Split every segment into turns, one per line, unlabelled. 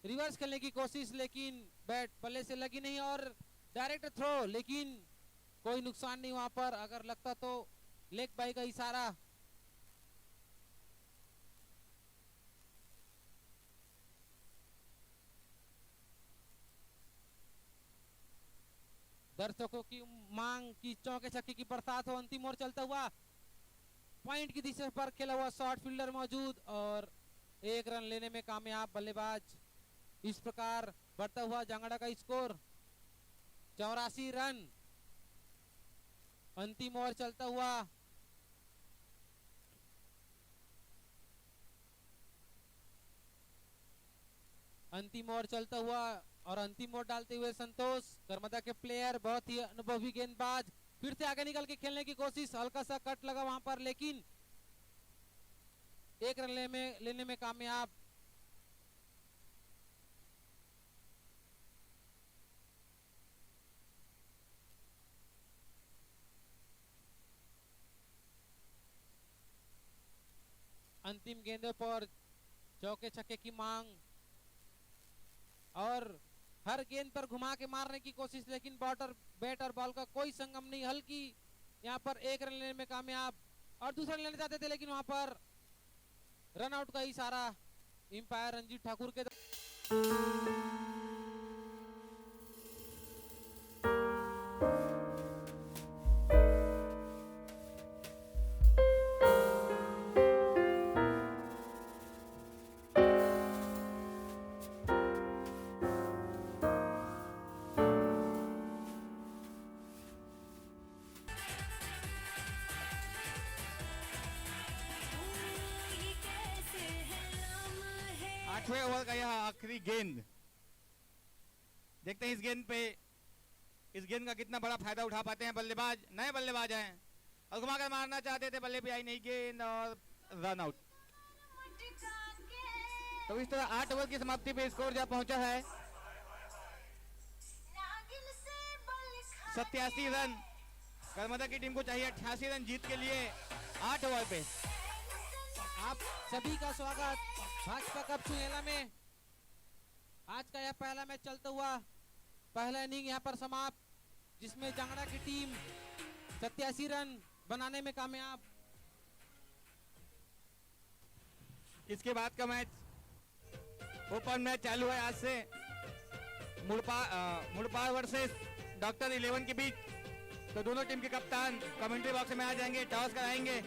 Reverse खेलने की कोशिश, लेकिन बैट बल्ले से लगी नहीं और डायरेक्ट थ्रो, लेकिन कोई नुकसान नहीं वहां पर। अगर लगता तो लेग बाई का इशारा। दर्शकों की मांग की चौके छक्के की बरसात हो। अंतिम ओवर चलता हुआ, पॉइंट की दिशा पर खेला हुआ शॉर्ट फील्डर मौजूद और 1 रन लेने में कामयाब बल्लेबाज। इस प्रकार बढ़ता हुआ जांगड़ा का स्कोर 84 रन। अंतिम ओवर चलता हुआ, अंतिम ओवर चलता हुआ और अंतिम ओवर डालते हुए संतोष नर्मदा के प्लेयर, बहुत ही अनुभवी गेंदबाज, फिर से आगे निकल के खेलने की कोशिश। हल्का सा कट लगा वहां पर, लेकिन 1 रन लेने में कामयाब। अंतिम गेंदों पर चौके छक्के की मांग और हर गेंद पर घुमा के मारने की कोशिश, लेकिन बैट और बॉल का कोई संगम नहीं। हल्की यहाँ पर 1 रन लेने में कामयाब और दूसरा लेना चाहते थे, लेकिन वहां पर रन आउट का इशारा अंपायर रंजीत ठाकुर के।
आठवें ओवर का यह आखिरी गेंद, देखते हैं इस गेंद का कितना बड़ा फायदा उठा पाते हैं बल्लेबाज। नए बल्लेबाज हैं और घुमाकर मारना चाहते थे, बल्ले पे आई नहीं गेंद और रन आउट। तो इस तरह 8 ओवर की समाप्ति पे स्कोर जा पहुंचा है 87 रन। नर्मदा की टीम को चाहिए 88 रन जीत के लिए 8 ओवर पे।
आप सभी का स्वागत भाजपा कप चुनेला में। आज का यह पहला मैच चलता हुआ, पहला इनिंग यहाँ पर समाप्त, जिसमें जांगड़ा की टीम 87 रन बनाने में कामयाब।
इसके बाद का मैच ओपन मैच चालू है आज से, मुड़पाड़ वर्सेस डॉक्टर 11 के बीच। तो दोनों टीम के कप्तान कमेंट्री बॉक्स में आ जाएंगे, टॉस कराएंगे।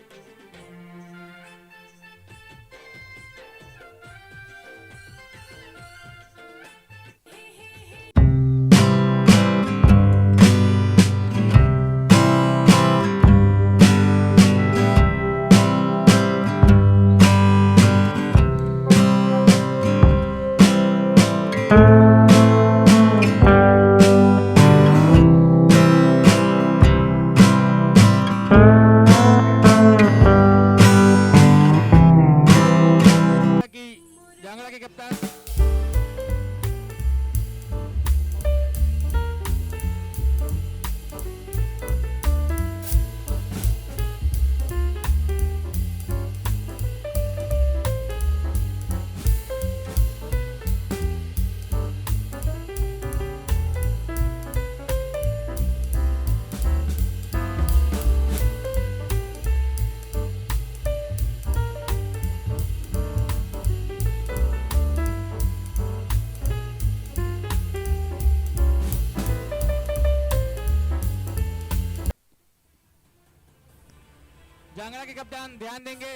जांगड़ा के कप्तान जांगड़ा के कप्तान ध्यान देंगे,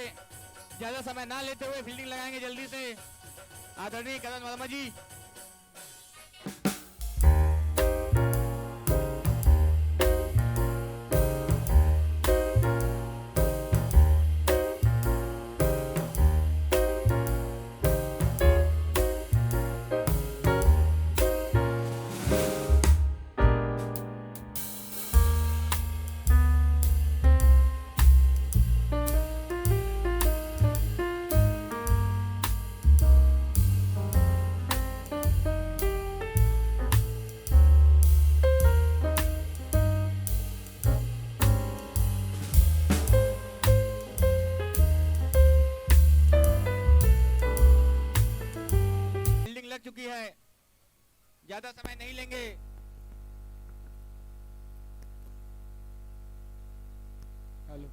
ज्यादा समय ना लेते हुए फील्डिंग लगाएंगे जल्दी से। आदरणीय करण वर्मा जी। लग चुकी है, ज्यादा समय नहीं लेंगे।
Hello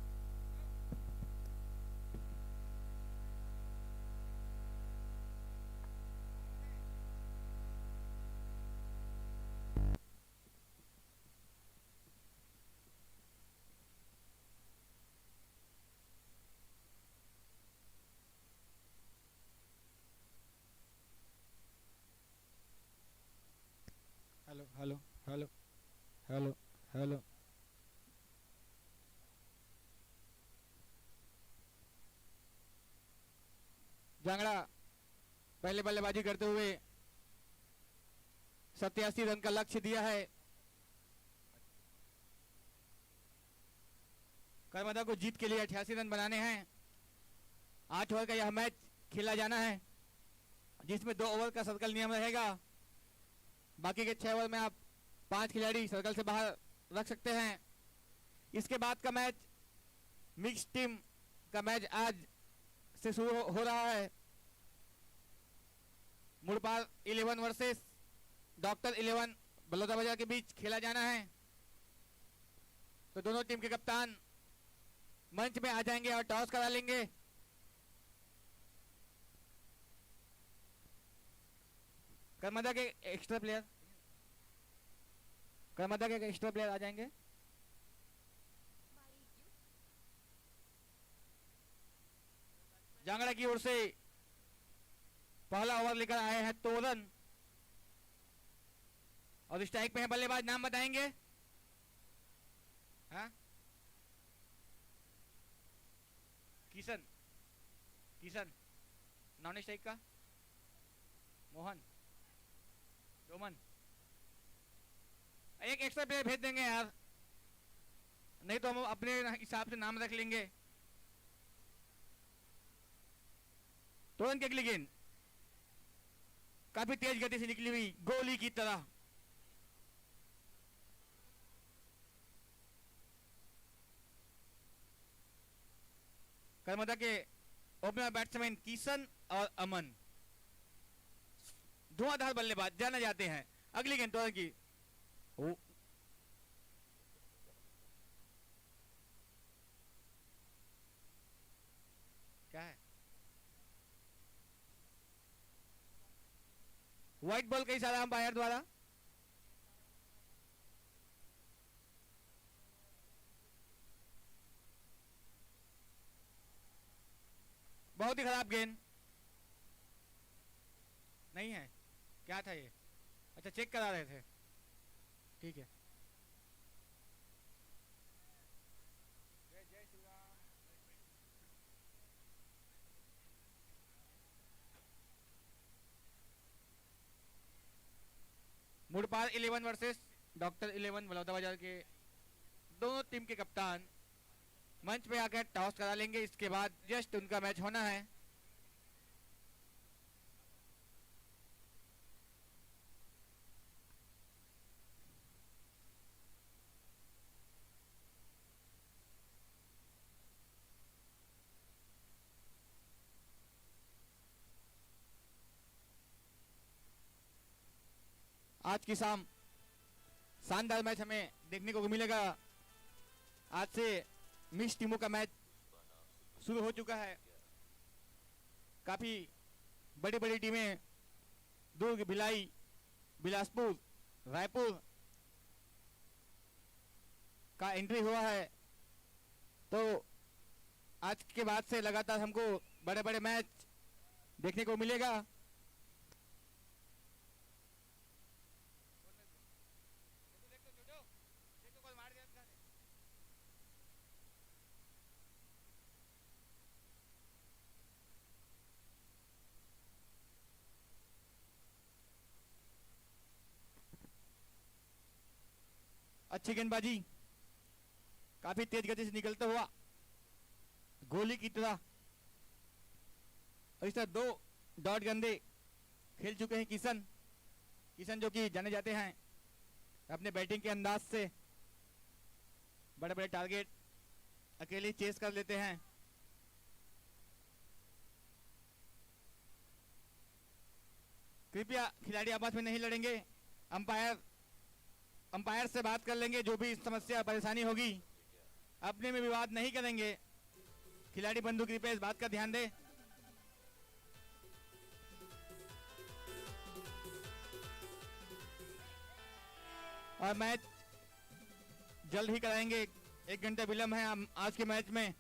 hello hello hello hello hello.
Jangra पहले बल्लेबाजी करते हुए 87 रन का लक्ष्य दिया है। कर्मदा को जीत के लिए 88 रन बनाने हैं। 8 ओवर का यह मैच खेला जाना है, जिसमें 2 ओवर का सर्कल नियम रहेगा। बाकी के 6 ओवर में आप 5 खिलाड़ी सर्कल से बाहर रख सकते हैं। इसके बाद का मैच मिक्स टीम का मैच आज से शुरू हो रहा है। मुड़पाल 11 वर्सेस डॉक्टर 11 बलौदाबाजार के बीच खेला जाना है। तो दोनों टीम के कप्तान मंच में आ जाएंगे और टॉस करा लेंगे। कर्मदा के एक्स्ट्रा प्लेयर आ जाएंगे। जांगड़ा की ओर से पहला ओवर लेकर आए हैं तोरन, और स्ट्राइक पे है बल्लेबाज। नाम बताएंगे? हाँ, किशन। नॉन स्ट्राइक का मोहन, डोमन। एक एक्स्ट्रा प्लेयर भेज देंगे यार, नहीं तो हम अपने हिसाब से नाम रख लेंगे। तुरंत की अगली गेंद काफी तेज गति से निकली हुई गोली की तरह। कर्मदा के ओपनर बैट्समैन किशन और अमन धुआंधार बल्लेबाज जाने जाते हैं। अगली गेंद तुरंत की क्या है? व्हाइट बॉल का इशारा अंपायर द्वारा। बहुत ही खराब गेंद। नहीं है, क्या था ये? अच्छा, चेक करा रहे थे, ठीक है। मुड़पाल 11 वर्सेस डॉक्टर 11 बलौदाबाजार के दोनों टीम के कप्तान मंच पे आकर टॉस करा लेंगे। इसके बाद जस्ट उनका मैच होना है। आज की शाम शानदार मैच हमें देखने को मिलेगा। आज से मिक्स टीमों का मैच शुरू हो चुका है। काफी बड़ी बड़ी टीमें दुर्ग, भिलाई, बिलासपुर, रायपुर का एंट्री हुआ है। तो आज के बाद से लगातार हमको बड़े बड़े मैच देखने को मिलेगा। अच्छी गेंदबाजी, काफी तेज गति से निकलता हुआ गोली की तरह। और इस तरह 2 डॉट गेंदे खेल चुके हैं किशन जो कि जाने जाते हैं अपने बैटिंग के अंदाज से। बड़े बड़े टारगेट अकेले चेस कर लेते हैं। कृपया खिलाड़ी आपस में नहीं लड़ेंगे, अंपायर से बात कर लेंगे, जो भी समस्या परेशानी होगी अपने में विवाद नहीं करेंगे। खिलाड़ी बंधु कृपया इस बात का ध्यान दें। और मैच जल्द ही कराएंगे, 1 घंटे विलंब है आज के मैच में,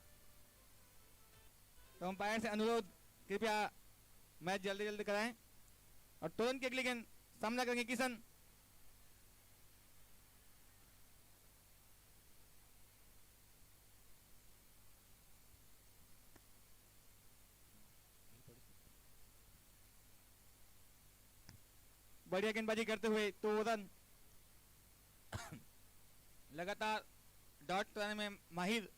तो अंपायर से अनुरोध कृपया मैच जल्दी जल्दी कराएं। और तुरंत के अगली गेंद सामना करेंगे किशन। बढ़िया गेंदबाजी करते हुए तोरन लगातार डॉट कराने में माहिर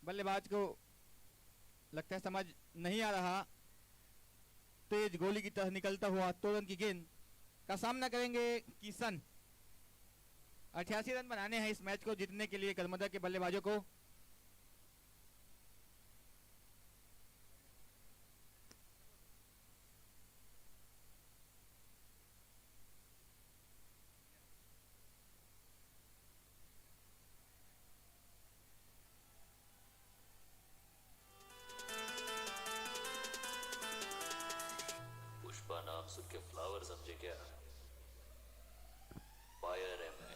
बल्लेबाज को लगता है समझ नहीं आ रहा। तेज गोली की तरह निकलता हुआ तोरन की गेंद का सामना करेंगे किशन। 88 रन बनाने हैं इस मैच को जीतने के लिए कर्मदा के बल्लेबाजों को।
पुष्पा नाम सुन के फ्लावर समझे क्या? फायर है मैं।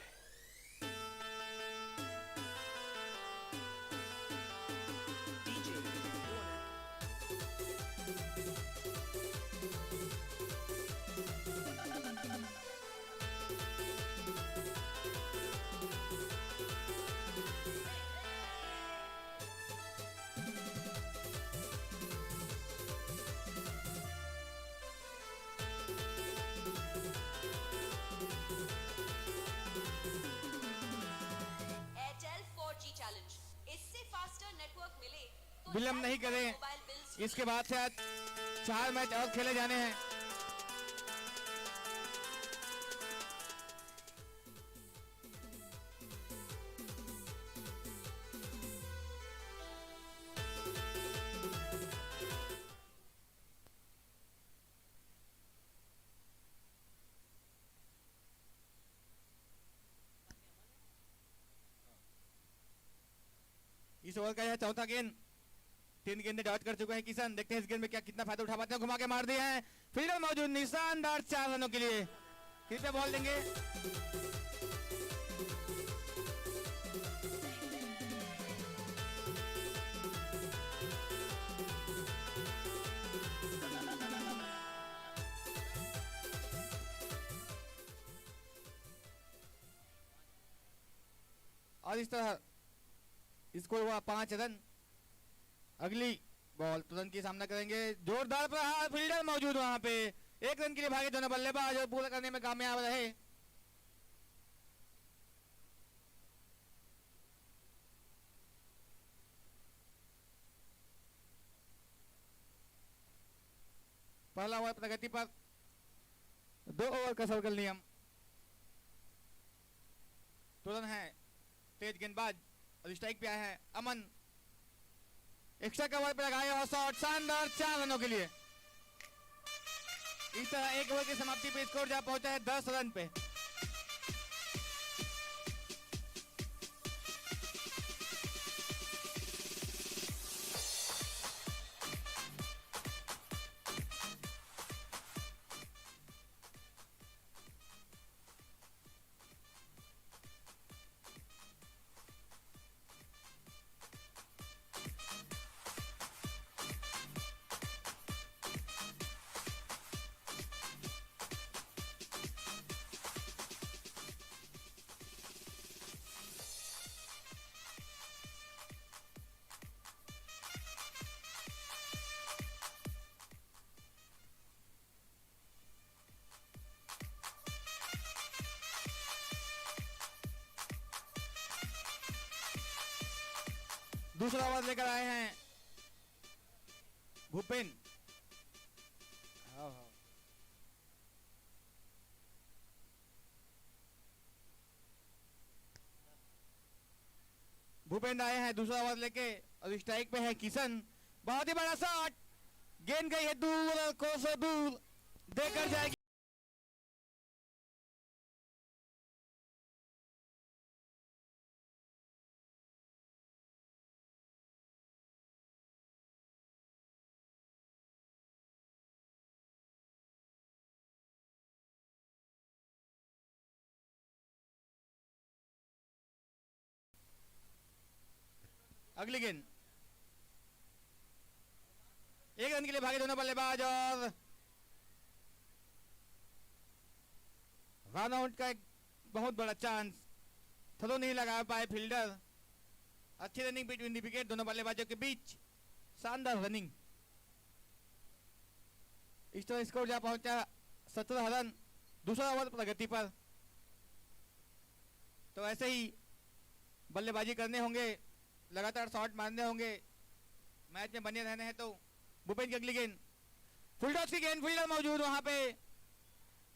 विलंब नहीं करें, इसके बाद से आज 4 मैच और खेले जाने हैं। इस ओवर का यह चौथा गेंद, 3 गेंदें डॉट कर चुके हैं किशन। देखते हैं इस गेंद में क्या कितना फायदा उठा पाते हैं। घुमा के मार दिए हैं, फील्डर मौजूद, निशानदार 4 रनों के लिए। कृपया बॉल देंगे। और इस तरह स्कोर हुआ 5 रन। अगली बॉल तुरंत की सामना करेंगे, जोरदार प्रहार, फील्डर मौजूद वहां पे। 1 रन के लिए भागे दोनों बल्लेबाज और पूरा करने में कामयाब रहे। पहला ओवर प्रगति पर, 2 ओवर का सर्कल नियम। तुरंत है तेज गेंदबाज और स्ट्राइक पे आया है अमन। एक्स्ट्रा कवर पे लगाया और शॉट, शानदार 4 रनों के लिए। इस तरह 1 ओवर की समाप्ति पे स्कोर जा पहुंचा है 10 रन पे। दूसरा ओवर लेकर आए हैं भूपेन। भूपेन आए हैं दूसरा ओवर लेके और स्ट्राइक पे है किशन। बहुत ही बड़ा शॉट, गेंद गई है दूर और कोसों दूर, देकर जाएगी अगली गेंद। एक रन के लिए भागे दोनों बल्लेबाज और रन आउट का एक बहुत बड़ा चांस, थ्रो नहीं लगा पाए फील्डर। अच्छी रनिंग बिटवीन द विकेट दोनों बल्लेबाजों के बीच, शानदार रनिंग। इस तरह स्कोर जा पहुंचा 17 रन दूसरा ओवर प्रगति पर। तो ऐसे ही बल्लेबाजी करने होंगे, लगातार शॉट मारने होंगे, मैच में बने रहने हैं। तो भूपेन की अगली गेंद, फुलटॉस की गेंद, फील्डर मौजूद वहां पे,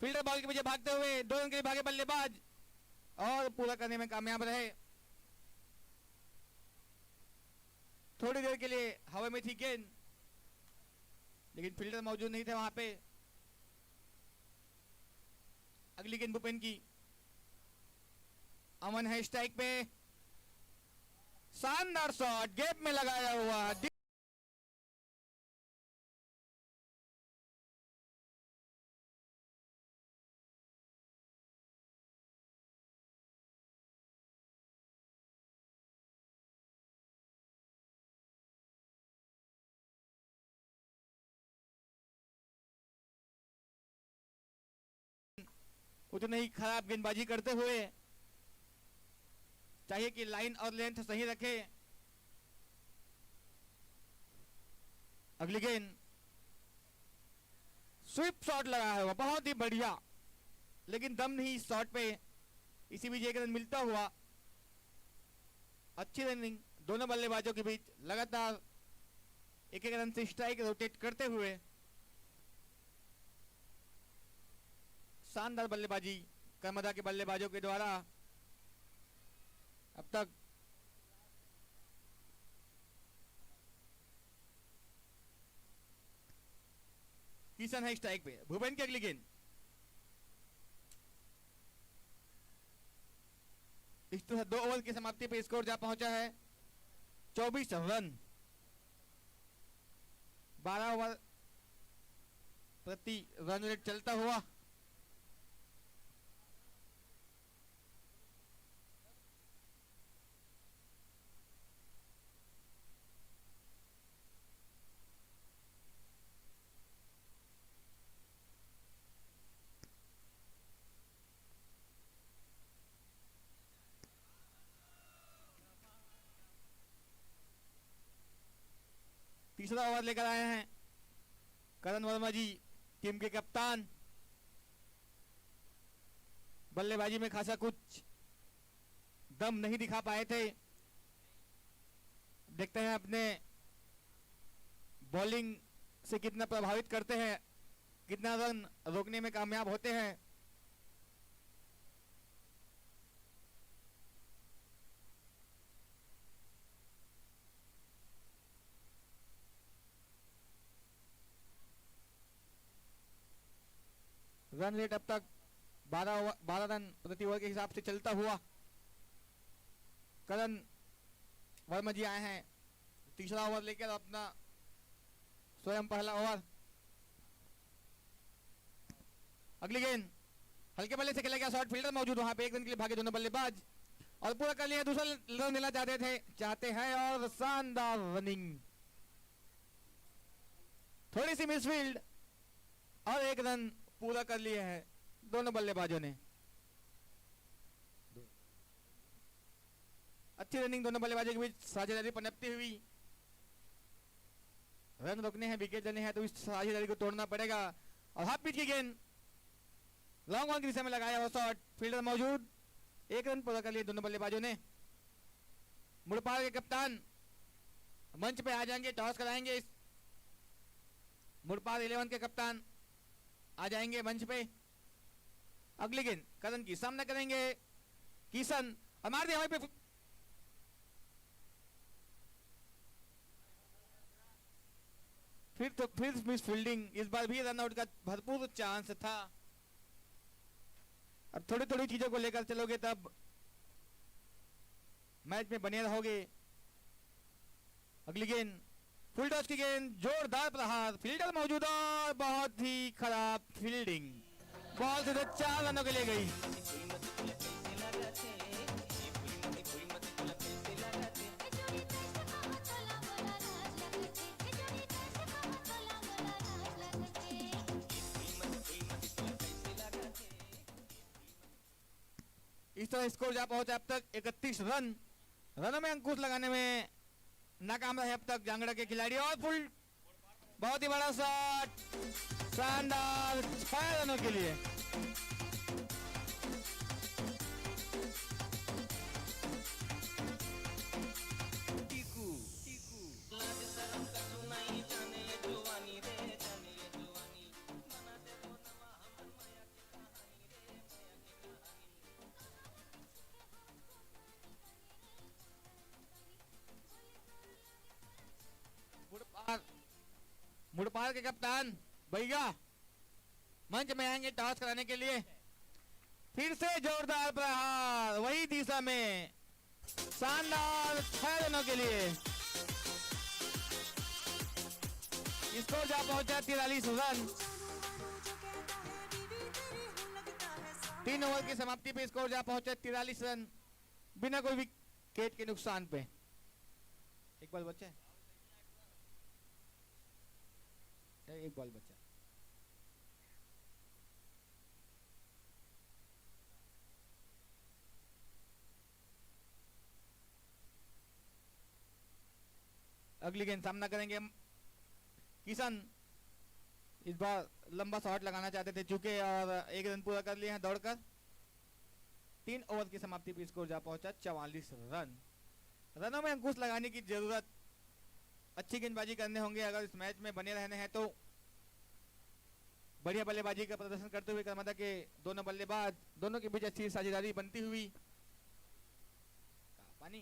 फील्डर बॉल के पीछे भागते हुए 2 रन के लिए भागे बल्लेबाज और पूरा करने में कामयाब रहे। थोड़ी देर के लिए हवा में थी गेंद, लेकिन फील्डर मौजूद नहीं थे वहां पे। अगली गेंद भूपेन की, अमन है स्ट्राइक पे, शानदार शॉट गैप में लगाया हुआ। उतनी ही खराब गेंदबाजी करते हुए चाहिए कि लाइन और लेंथ सही रखे। अगली गेंद, स्विप शॉट लगा है, बहुत ही बढ़िया, लेकिन दम नहीं इस शॉट पे। इसी बीच एक रन मिलता हुआ। अच्छी रनिंग दोनों बल्लेबाजों के बीच, लगातार एक एक रन से स्ट्राइक रोटेट करते हुए शानदार बल्लेबाजी कर्मदा के बल्लेबाजों के द्वारा। अब तक किशन है स्ट्राइक पे। भुवन की अगली गेंद, इस तरह 2 ओवर की समाप्ति पे स्कोर जा पहुंचा है 24 रन। 12 ओवर प्रति रन रेट चलता हुआ। तीसरा ओवर लेकर आए हैं करण वर्मा जी, टीम के कप्तान। बल्लेबाजी में खासा कुछ दम नहीं दिखा पाए थे। देखते हैं अपने बॉलिंग से कितना प्रभावित करते हैं, कितना रन रोकने में कामयाब होते हैं। रन रेट अब तक 12 रन प्रति ओवर के हिसाब से चलता हुआ। करण वर्मा जी आए हैं तीसरा ओवर लेकर, अपना स्वयं पहला ओवर। अगली गेंद हल्के बल्ले से खेला गया शॉट, फील्डर मौजूद वहां पे, 1 रन के लिए भागे दोनों बल्लेबाज और पूरा कर लिया। दूसरा रन लेना चाहते हैं और शानदार रनिंग, थोड़ी सी मिसफील्ड और 1 रन पूरा कर लिए हैं दोनों बल्लेबाजों ने। अच्छी रनिंग दोनों बल्लेबाजों के बीच, साझेदारी पनपती हुई। रन रोकने हैं, विकेट लेने हैं, तो इस साझेदारी को तोड़ना पड़ेगा। और हाफ पिच की गेंद, लॉन्ग ऑन की दिशा में लगाया हुआ शॉट, फील्डर मौजूद, 1 रन पूरा कर लिए दोनों बल्लेबाजों ने। मुड़पाल के कप्तान मंच पे आ जाएंगे, टॉस कराएंगे। मुड़पाल 11 के कप्तान आ जाएंगे मंच पे। अगली गेंद करण की, सामना करेंगे किशन, मार दिया वहीं पे। फिर मिस फील्डिंग, इस बार भी रनआउट का भरपूर चांस था। और थोड़ी थोड़ी चीजों को लेकर चलोगे तब मैच में बने रहोगे। अगली गेंद फुल टॉस की गेंद, जोरदार प्रहार, फील्डर मौजूद और बहुत ही खराब फील्डिंग, बॉल सीधे 4 रनों के लिए गई। इस तरह स्कोर जा पहुंचा अब तक 31 रन। रनों में अंकुश लगाने में नाकाम रहे अब तक जांगड़ा के खिलाड़ी। और फुल, बहुत ही बड़ा शॉट, शानदार, 6 रनों के लिए। मुड़पाल के कप्तान भैया मंच में आएंगे टॉस कराने के लिए। फिर से जोरदार प्रहार, वही दिशा में, शानदार, 6 रनों के लिए। स्कोर जा पहुंचा 43 रन। 3 ओवर की समाप्ति पे स्कोर जा पहुंचा 43 रन बिना कोई विकेट के नुकसान पे। एक बॉल बचा है, एक बॉल बचा। अगली गेंद सामना करेंगे किशन। इस बार लंबा शॉट लगाना चाहते थे चूंकि, और 1 रन पूरा कर लिए हैं दौड़कर। 3 ओवर की समाप्ति पे स्कोर जा पहुंचा 44 रन। रनों में अंकुश लगाने की जरूरत, अच्छी गेंदबाजी करने होंगे अगर इस मैच में बने रहने हैं तो। बढ़िया बल्लेबाजी का प्रदर्शन करते हुए कर्मदा के दोनों बल्लेबाज, दोनों के बीच अच्छी साझेदारी बनती हुई। पानी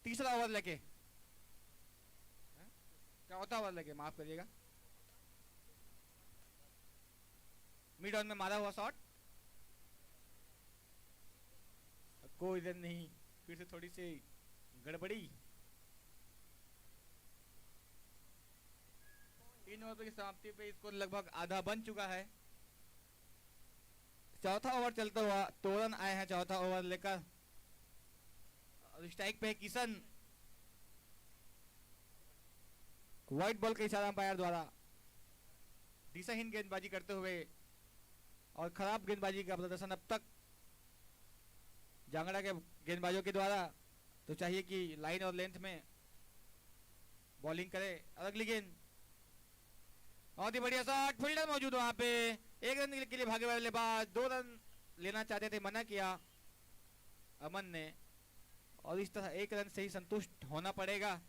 तीसरा ओवर लेके, चौथा ओवर लेके, माफ करिएगा, मिड ऑन में मारा हुआ शॉट, कोई रन नहीं, फिर से थोड़ी सी गड़बड़ी। 3 ओवर की समाप्ति पे इसको लगभग आधा बन चुका है। चौथा ओवर चलता हुआ तोरन आए हैं चौथा ओवर लेकर, और स्ट्राइक पे है किशन। व्हाइट बॉल का इशारा अंपायर द्वारा दिशाहीन गेंदबाजी करते हुए और खराब गेंदबाजी का प्रदर्शन अब तक जांगड़ा के गेंदबाजों के द्वारा। तो चाहिए कि लाइन और लेंथ में बॉलिंग करे। और अगली गेंद बहुत ही बढ़िया शॉट, फील्डर मौजूद वहां पे, 1 रन के लिए भागे वाले बाद 2 रन लेना चाहते थे, मना किया अमन ने, और इस तरह 1 रन से ही संतुष्ट होना पड़ेगा।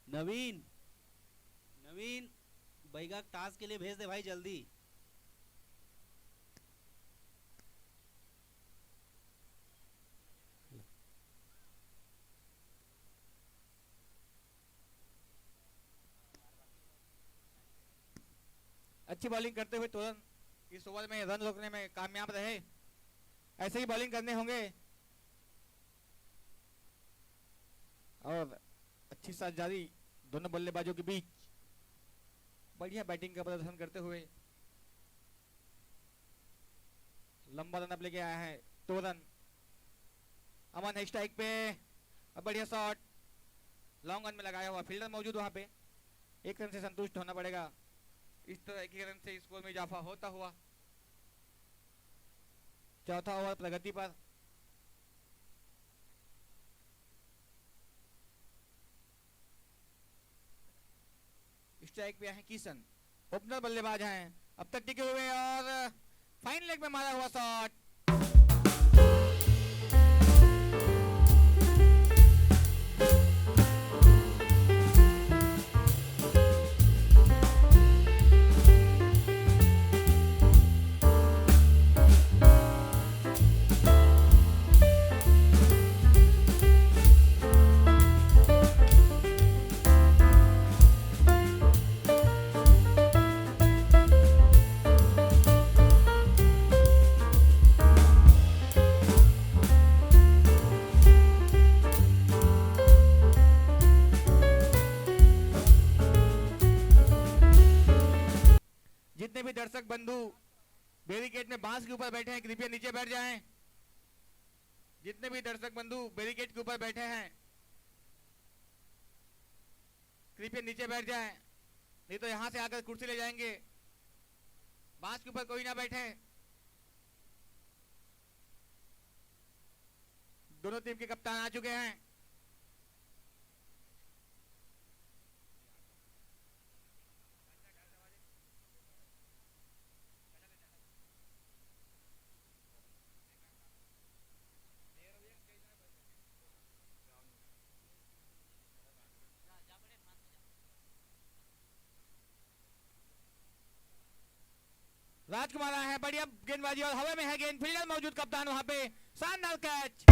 नवीन, नवीन बैगा टास्क के लिए भेज दे भाई जल्दी।
अच्छी बॉलिंग करते हुए तुरंत इस ओवर में रन रोकने में कामयाब रहे। ऐसे ही बॉलिंग करने होंगे और अच्छी साझेदारी दोनों बल्लेबाजों के बीच, बढ़िया बैटिंग का प्रदर्शन करते हुए लंबा रन अप लेके आया है तोरन। अमन है स्ट्राइक पे, अब बढ़िया शॉट लॉन्ग रन में लगाया हुआ, फील्डर मौजूद वहां पे, 1 रन से संतुष्ट होना पड़ेगा। इस तरह 1 रन से स्कोर में इजाफा होता हुआ चौथा ओवर प्रगति पर। स्ट्राइक पे हैं किशन, ओपनर बल्लेबाज हैं, अब तक टिके हुए और फाइन लेग में मारा हुआ शॉट। जितने भी दर्शक बंधु बैरिकेड में बांस के ऊपर बैठे हैं कृपया नीचे बैठ जाएं। जितने भी दर्शक बंधु बैरिकेड के ऊपर बैठे हैं कृपया नीचे बैठ जाएं, नहीं तो यहां से आकर कुर्सी ले जाएंगे। बांस के ऊपर कोई ना बैठे। दोनों टीम के कप्तान आ चुके हैं। राजकुमार है, बढ़िया गेंदबाजी और हवा में है गेंद, फील्डर मौजूद कप्तान वहां पे, शानदार कैच।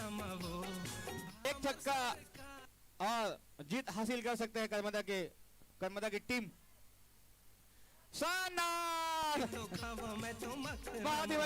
एक छक्का और जीत हासिल कर सकते हैं कर्मदा की टीम। शानदार, बहुत ही